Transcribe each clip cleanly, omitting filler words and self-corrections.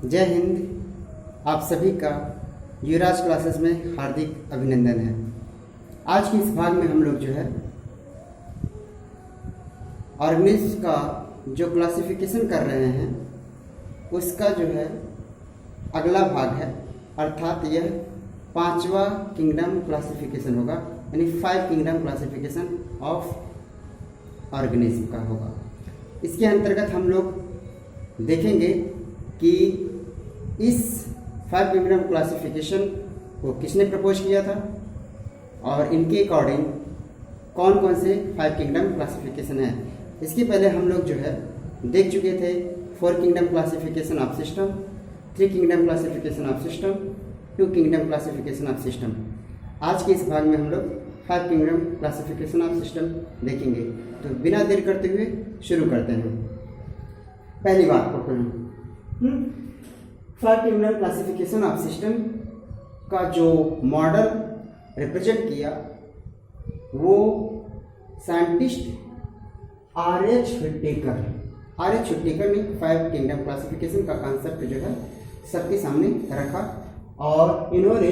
जय हिंद। आप सभी का युवराज क्लासेस में हार्दिक अभिनंदन है। आज के इस भाग में हम लोग जो है ऑर्गेनिज्म का जो क्लासिफिकेशन कर रहे हैं उसका जो है अगला भाग है, अर्थात यह 5वां किंगडम क्लासिफिकेशन होगा, यानी 5 किंगडम क्लासिफिकेशन ऑफ ऑर्गेनिज्म का होगा। इसके अंतर्गत हम लोग देखेंगे कि इस 5 किंगडम क्लासिफिकेशन को किसने प्रपोज किया था और इनके अकॉर्डिंग कौन कौन से 5 किंगडम क्लासिफिकेशन है। इसके पहले हम लोग जो है देख चुके थे 4 kingdom classification of system, 3 kingdom classification of system, 2 kingdom classification of system. आज के इस भाग में हम लोग 5 किंगडम क्लासिफिकेशन ऑफ सिस्टम देखेंगे। तो बिना देर करते हुए शुरू करते हैं। पहली बात को 5 किंगडम क्लासिफिकेशन ऑफ सिस्टम का जो मॉडल रिप्रेजेंट किया वो साइंटिस्ट R.H. हुट्टेकर ने 5 किंगडम क्लासिफिकेशन का कॉन्सेप्ट जो है सबके सामने रखा और इन्होंने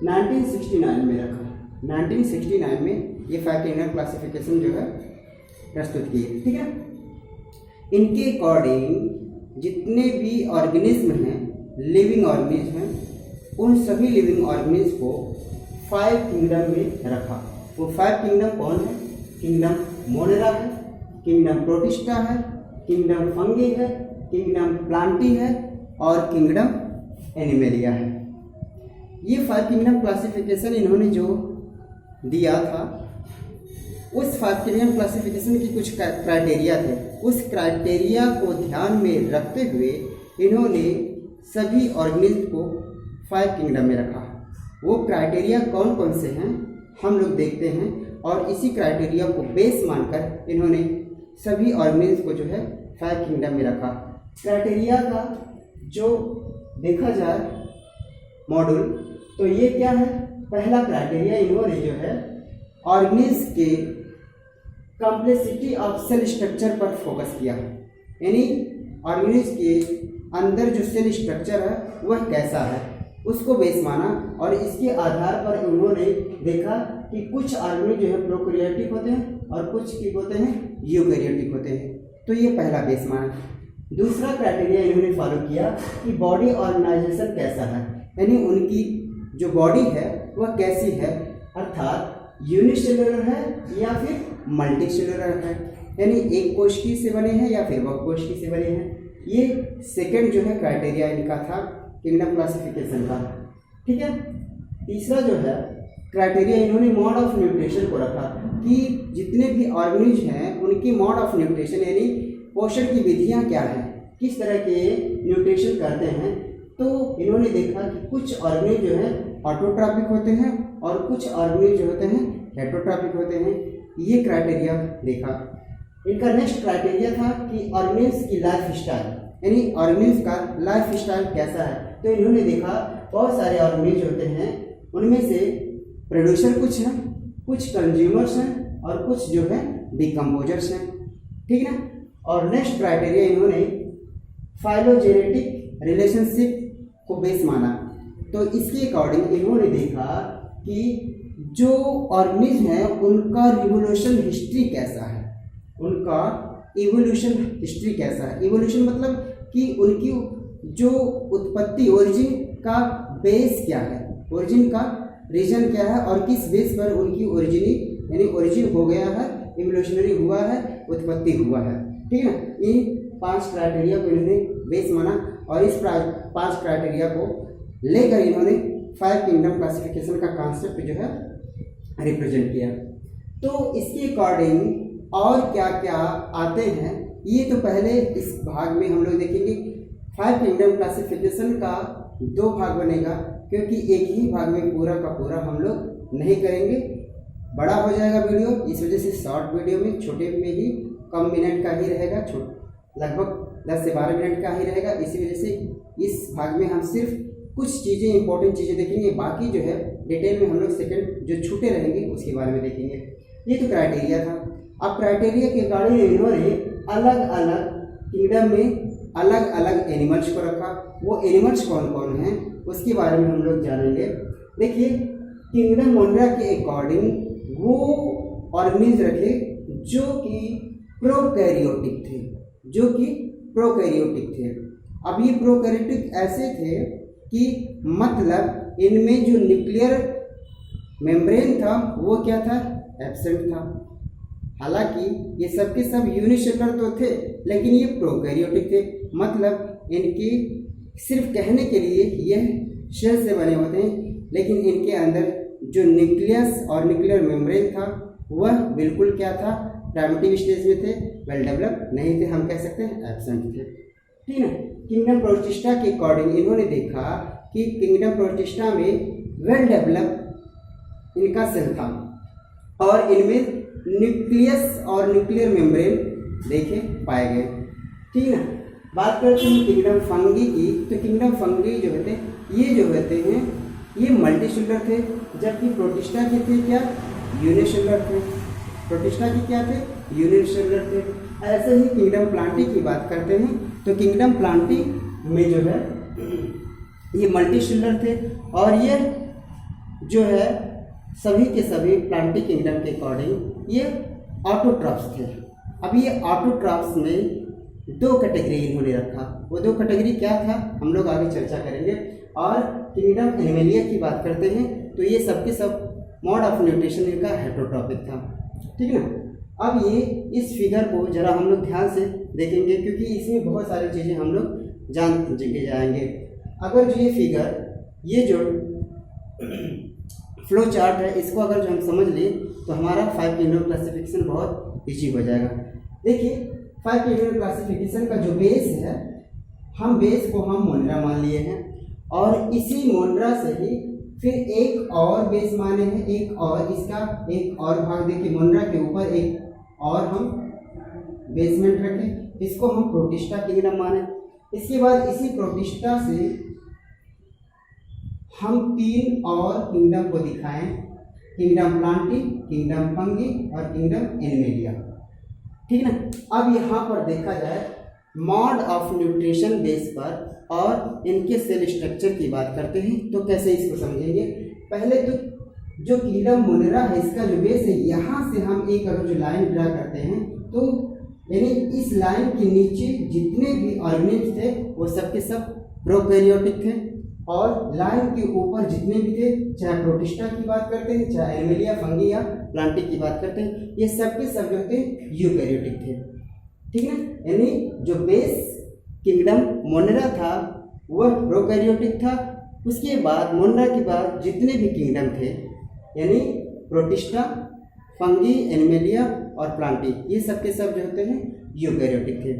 1969 में रखा। 1969 में ये 5 किंगडम क्लासिफिकेशन जो है प्रस्तुत किए। ठीक है, इनके अकॉर्डिंग जितने भी ऑर्गेनिज्म हैं, लिविंग ऑर्गेनिज्म हैं, उन सभी लिविंग ऑर्गेनिज्म को 5 किंगडम में रखा। वो 5 किंगडम कौन है? किंगडम मोनेरा है, किंगडम प्रोटिस्टा है, किंगडम फंगी है, किंगडम प्लांटी है और किंगडम एनिमेलिया है। ये 5 किंगडम क्लासिफिकेशन इन्होंने जो दिया था उस 5 किंगडम क्लासिफिकेशन की कुछ क्राइटेरिया थे। उस क्राइटेरिया को ध्यान में रखते हुए इन्होंने सभी ऑर्गेनिज्म को 5 किंगडम में रखा। वो क्राइटेरिया कौन कौन से हैं हम लोग देखते हैं और इसी क्राइटेरिया को बेस मानकर इन्होंने सभी ऑर्गेनिज्म को जो है 5 किंगडम में रखा। क्राइटेरिया का जो देखा जाए मॉड्यूल तो ये क्या है? पहला क्राइटेरिया इन्होंने जो है ऑर्गेनिज्म के कॉम्प्लेक्सिटी ऑफ सेल स्ट्रक्चर पर फोकस किया, यानी ऑर्गेनिज्म के अंदर जो सेल स्ट्रक्चर है वह कैसा है उसको बेस माना और इसके आधार पर उन्होंने देखा कि कुछ ऑर्गेनिज्म जो है प्रोकैरियोटिक होते हैं और कुछ की होते हैं यूकैरियोटिक होते हैं। तो ये पहला बेस माना। दूसरा क्राइटेरिया इन्होंने फॉलो किया कि बॉडी ऑर्गेनाइजेशन कैसा है, यानी उनकी जो बॉडी है वह कैसी है, अर्थात यूनिसेलुलर है या फिर मल्टीसेलुलर है, यानी एक कोशिकी से बने हैं या फिर बहुकोशिकी से बने हैं। ये सेकंड जो है क्राइटेरिया इनका था किंगडम क्लासिफिकेशन का। ठीक है, तीसरा जो है क्राइटेरिया इन्होंने मोड ऑफ न्यूट्रिशन को रखा कि जितने भी ऑर्गेनिज्म हैं उनकी मोड ऑफ न्यूट्रिशन यानी पोषण की विधियां क्या है, किस तरह के न्यूट्रिशन करते हैं। तो इन्होंने देखा कि कुछ ऑर्गेनिज्म जो है ऑटोट्रॉपिक होते हैं और कुछ ऑर्गेनिज्म जो होते हैं हेटरोट्रॉपिक होते हैं। ये क्राइटेरिया देखा। इनका नेक्स्ट क्राइटेरिया था कि ऑर्गेनिज्म की लाइफ स्टाइल, यानी ऑर्गेनिज्म का लाइफ स्टाइल कैसा है। तो इन्होंने देखा बहुत सारे ऑर्गेनिज्म होते हैं, उनमें से प्रोड्यूसर कुछ हैं, कुछ कंज्यूमर्स हैं और कुछ जो है डिकम्पोजर्स हैं। ठीक है ना। और नेक्स्ट क्राइटेरिया इन्होंने फाइलोजेनेटिक रिलेशनशिप को बेस माना। तो इसके अकॉर्डिंग इन्होंने देखा कि जो ऑर्गेनिज्म है उनका रिवोल्यूशन हिस्ट्री कैसा है, उनका इवोल्यूशन हिस्ट्री कैसा है। इवोल्यूशन मतलब कि उनकी जो उत्पत्ति ओरिजिन का बेस क्या है, ओरिजिन का रीजन क्या है और किस बेस पर उनकी ओरिजिन यानी ओरिजिन हो गया है, इवोल्यूशनरी हुआ है, उत्पत्ति हुआ है। ठीक है ना। इन 5 क्राइटेरिया को इन्होंने बेस माना और इस 5 क्राइटेरिया को लेकर इन्होंने 5 किंगडम क्लासिफिकेशन का कॉन्सेप्ट जो है रिप्रेजेंट किया। तो इसके अकॉर्डिंग और क्या क्या आते हैं ये तो पहले इस भाग में हम लोग देखेंगे। 5 किंगडम क्लासिफिकेशन का 2 भाग बनेगा क्योंकि एक ही भाग में पूरा का पूरा हम लोग नहीं करेंगे, बड़ा हो जाएगा वीडियो। इस वजह से शॉर्ट वीडियो में छोटे में ही कम मिनट का ही रहेगा, लगभग 10 से 12 मिनट का ही रहेगा। इसी वजह से इस भाग में हम सिर्फ कुछ चीज़ें इंपॉर्टेंट चीज़ें देखेंगे, बाकी जो है डिटेल में हम लोग सेकंड जो छूटे रहेंगे उसके बारे में देखेंगे। ये तो क्राइटेरिया था। अब क्राइटेरिया के अकॉर्डिंग इन्होंने अलग अलग किंगडम में अलग अलग एनिमल्स को रखा। वो एनिमल्स कौन कौन हैं उसके बारे में हम लोग जानेंगे। देखिए, किंगडम मोनिरा के अकॉर्डिंग वो ऑर्गेनिज्म रखे जो कि प्रोकैरियोटिक थे, जो कि प्रोकैरियोटिक थे। अब ये प्रोकैरियोटिक ऐसे थे कि मतलब इनमें जो न्यूक्लियर मेम्ब्रेन था वो क्या था, एब्सेंट था। हालांकि ये सब के सब यूनिसेलुलर तो थे लेकिन ये प्रोकैरियोटिक थे, मतलब इनके सिर्फ कहने के लिए यह शेल से बने होते हैं लेकिन इनके अंदर जो न्यूक्लियस और न्यूक्लियर मेम्ब्रेन था वह बिल्कुल क्या था, प्राइमेटिव स्टेज में थे, वेल डेवलप नहीं थे, हम कह सकते हैं एब्सेंट थे। ठीक है। किंगडम प्रोटिस्टा के अकॉर्डिंग इन्होंने देखा कि किंगडम प्रोटिस्टा में वेल डेवलप इनका सेल था और इनमें न्यूक्लियस और न्यूक्लियर मेम्ब्रेन देखे पाए गए। ठीक है। बात करते हैं किंगडम फंगी की, तो किंगडम फंगी जो होते हैं ये जो होते हैं ये मल्टीसेलुलर थे, जबकि प्रोटिस्टा के थे क्या, यूनिसेलुलर थे। प्रोटिस्टा के क्या थे, यूनिसेलुलर थे। ऐसे ही किंगडम प्लांटी की बात करते हैं तो किंगडम प्लांटी में जो है ये मल्टीसेलुलर थे और ये जो है सभी के सभी प्लांटी किंगडम के अकॉर्डिंग ये ऑटोट्रॉप्स थे। अब ये ऑटोट्रॉप्स में दो कैटेगरी इन्होंने रखा, वो दो कैटेगरी क्या था हम लोग आगे चर्चा करेंगे। और किंगडम एनिमलिया की बात करते हैं तो ये सब के सब मोड ऑफ न्यूट्रिशन इनका हेटेरोट्रॉपिक था। ठीक है ना। अब ये इस फिगर को जरा हम लोग ध्यान से देखेंगे क्योंकि इसमें बहुत सारी चीज़ें हम लोग जान जाएंगे। अगर जो ये फिगर, ये जो फ्लो चार्ट है, इसको अगर जो हम समझ लें तो हमारा 5 किंगडम क्लासिफिकेशन बहुत ईजी हो जाएगा। देखिए 5 किंगडम क्लासिफिकेशन का जो बेस है, हम बेस को हम मोनिरा मान लिए हैं और इसी मोनिरा से ही फिर एक और बेस माने हैं, एक और इसका एक और भाग देखिए मोनिरा के ऊपर एक और हम बेसमेंट रखें, इसको हम प्रोटिस्टा किंगडम माने। इसके बाद इसी प्रोटिस्टा से हम 3 और किंगडम को दिखाएं, किंगडम प्लांटी, किंगडम फंगी और किंगडम एनिमलिया। ठीक ना। अब यहाँ पर देखा जाए मोड ऑफ न्यूट्रिशन बेस पर और इनके सेल स्ट्रक्चर की बात करते हैं तो कैसे इसको समझेंगे। पहले तो जो किंगडम मोनिरा है इसका जो बेस है, यहाँ से हम एक अगर जो लाइन ड्रा करते हैं तो यानी इस लाइन के नीचे जितने भी ऑर्गेनिज्म थे वो सब के सब प्रोकैरियोटिक थे और लाइन के ऊपर जितने भी थे, चाहे प्रोटिस्टा की बात करते हैं, चाहे एनिमलिया, फंगी या प्लांटी की बात करते हैं, ये सब के सब जो थे यूकैरियोटिक थे। ठीक है। यानी जो बेस किंगडम मोनिरा था वह प्रोकैरियोटिक था। उसके बाद मोनिरा के बाद जितने भी किंगडम थे यानी प्रोटिस्टा, फंगी, एनिमलिया और प्लांटी, ये सब के सब जो होते हैं यूकैरियोटिक थे।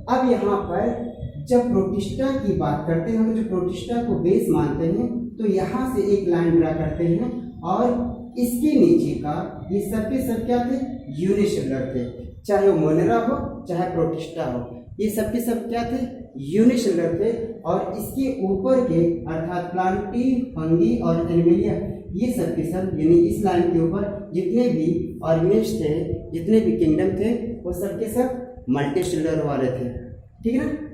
अब यहाँ पर जब प्रोटिस्टा की बात करते हैं, हम जो प्रोटिस्टा को बेस मानते हैं तो यहाँ से एक लाइन ड्रा करते हैं और इसके नीचे का ये सब के सब क्या थे, यूनिसेलुलर थे, चाहे वो मोनिरा हो चाहे प्रोटिस्टा हो, ये सब के सब क्या थे, यूनिसेलुलर थे। और इसके ऊपर के अर्थात प्लांटी, फंगी और एनिमलिया, ये सब के सब यानी इस लाइन के ऊपर जितने भी ऑर्गेनिज्म थे, जितने भी किंगडम थे वो सब के सब मल्टीसेलुलर वाले थे। ठीक है ना।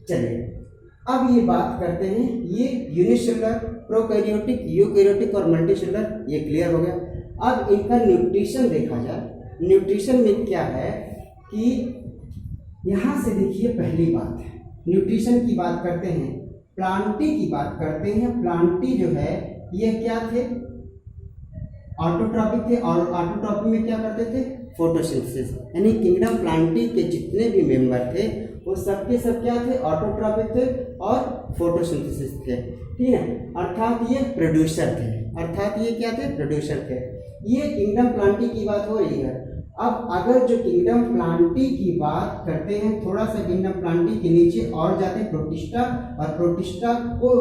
चलिए अब ये बात करते हैं, ये यूनिसेलुलर, प्रोकैरियोटिक, यूकैरियोटिक और मल्टीसेलुलर ये क्लियर हो गया। अब इनका न्यूट्रिशन देखा जाए, न्यूट्रिशन में क्या है कि यहाँ से देखिए पहली बात है न्यूट्रिशन की बात करते हैं, प्लांटी की बात करते हैं। प्लांटी जो है ये क्या थे, ऑटोट्रॉपिक थे और ऑटोट्रॉपिक में क्या करते थे, फोटोसिंथेसिस। यानी किंगडम प्लांटी के जितने भी मेंबर थे वो सबके सब क्या थे, ऑटोट्रॉपिक थे और फोटोसिंथेसिस थे। ठीक है। अर्थात ये प्रोड्यूसर थे, अर्थात ये क्या थे, प्रोड्यूसर थे। ये किंगडम प्लांटी की बात हो रही है। अब अगर जो किंगडम प्लांटी की बात करते हैं, थोड़ा सा किंगडम प्लांटी के नीचे और जाते हैं प्रोटिस्टा और प्रोटिस्टा को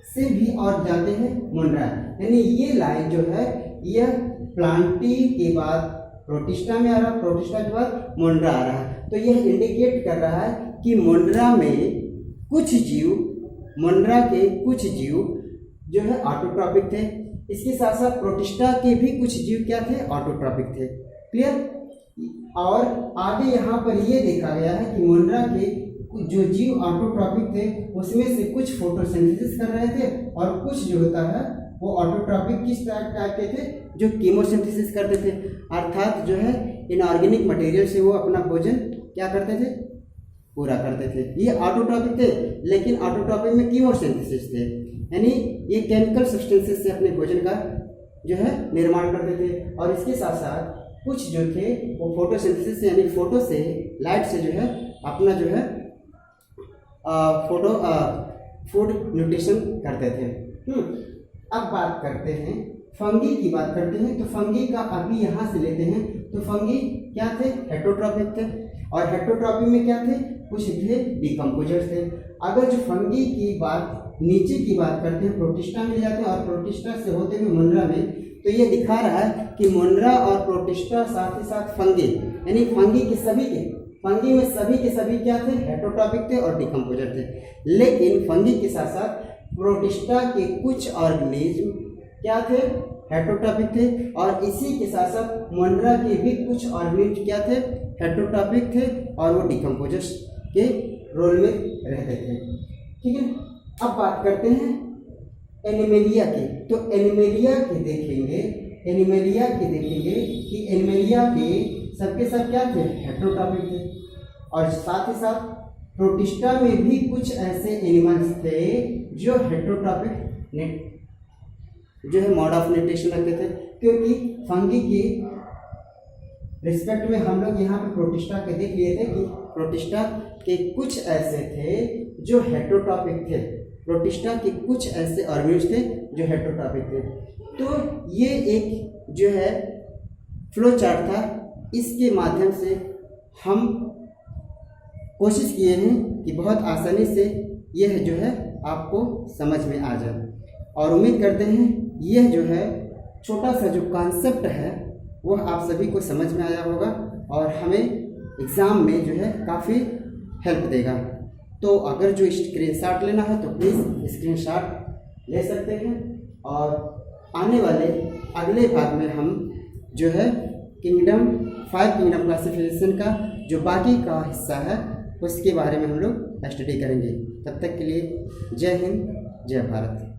से भी और जाते हैं मोनिरा। यानी ये लाइन जो है यह प्लांटी के बाद प्रोटिस्टा में आ रहा, प्रोटिस्टा के बाद मोनिरा आ रहा है। तो यह इंडिकेट कर रहा है कि मोनिरा में कुछ जीव, मोनिरा के कुछ जीव जो है ऑटोट्रॉपिक थे, इसके साथ साथ प्रोटिस्टा के भी कुछ जीव क्या थे, ऑटोट्रॉपिक थे। क्लियर। और आगे यहाँ पर ये देखा गया है कि मोनिरा के जो जीव ऑटोट्रॉपिक थे उसमें से कुछ फोटोसिंथेसिस कर रहे थे और कुछ जो होता है वो ऑटोट्रॉपिक किस टाइप के थे, जो कीमोसिंथेसिस करते थे, अर्थात जो है इनऑर्गेनिक मटेरियल से वो अपना भोजन क्या करते थे, पूरा करते थे। ये ऑटोट्रॉपिक थे, लेकिन ऑटोट्रॉपिक में कीमोसिंथेसिस थे, यानी ये केमिकल सब्सटेंसेस से अपने भोजन का जो है निर्माण करते थे। और इसके साथ साथ कुछ जो थे वो फोटोसिंथेसिस यानी फोटो से, लाइट से जो है अपना जो है फूड न्यूट्रिशन करते थे। अब बात करते हैं फंगी की बात करते हैं। तो फंगी का अभी यहाँ से लेते हैं। तो फंगी क्या थे, हेटरोट्रॉपिक थे, और हेटरोट्रॉपिक में क्या थे, कुछ थे डिकम्पोजर्स थे। अगर जो फंगी की बात नीचे की बात करते हैं, प्रोटिस्टा मिल जाते हैं, और प्रोटिस्टा से होते हुए मुनरा में, तो ये दिखा रहा है कि मुनरा और प्रोटिस्टा साथ ही साथ फंगी, यानी फंगी के फंगी में सभी के सभी क्या थे, हेटरोट्रॉपिक थे और डिकम्पोजर थे। लेकिन फंगी के साथ साथ प्रोटिस्टा के कुछ ऑर्गेनिज्म क्या थे, हेटरोट्रॉपिक थे, और इसी के साथ साथ मुनरा के भी कुछ ऑर्गेनिज्म क्या थे, हेटरोट्रॉपिक थे, और वो डिकम्पोजर्स के रोल में रहते थे। ठीक है, अब बात करते हैं एनिमेलिया की। तो एनिमेलिया के देखेंगे कि एनिमेलिया के सबके सब क्या थे, हेटरोट्रॉपिक थे, और साथ ही साथ प्रोटिस्टा में भी कुछ ऐसे एनिमल्स थे जो हेटरोट्रॉपिक जो है मोड ऑफ न्यूट्रिशन रखते थे। क्योंकि फंगी के रिस्पेक्ट में हम लोग यहाँ पे प्रोटिस्टा के देख लिए थे कि प्रोटिस्टा के कुछ ऐसे थे जो हेटरोट्रॉपिक थे, प्रोटिस्टा के कुछ ऐसे ऑर्गेनिज्म थे जो हेटरोट्रॉपिक थे। तो ये एक जो है फ्लो चार्ट था, इसके माध्यम से हम कोशिश किए हैं कि बहुत आसानी से यह जो है आपको समझ में आ जाए, और उम्मीद करते हैं यह जो है छोटा सा जो कॉन्सेप्ट है वह आप सभी को समझ में आया होगा और हमें एग्ज़ाम में जो है काफ़ी हेल्प देगा। तो अगर जो स्क्रीनशॉट लेना है तो प्लीज़ स्क्रीनशॉट ले सकते हैं, और आने वाले अगले भाग में हम जो है 5 किंगडम क्लासिफिकेशन का जो बाकी का हिस्सा है उसके बारे में हम लोग स्टडी करेंगे। तब तक के लिए जय हिंद, जय भारत।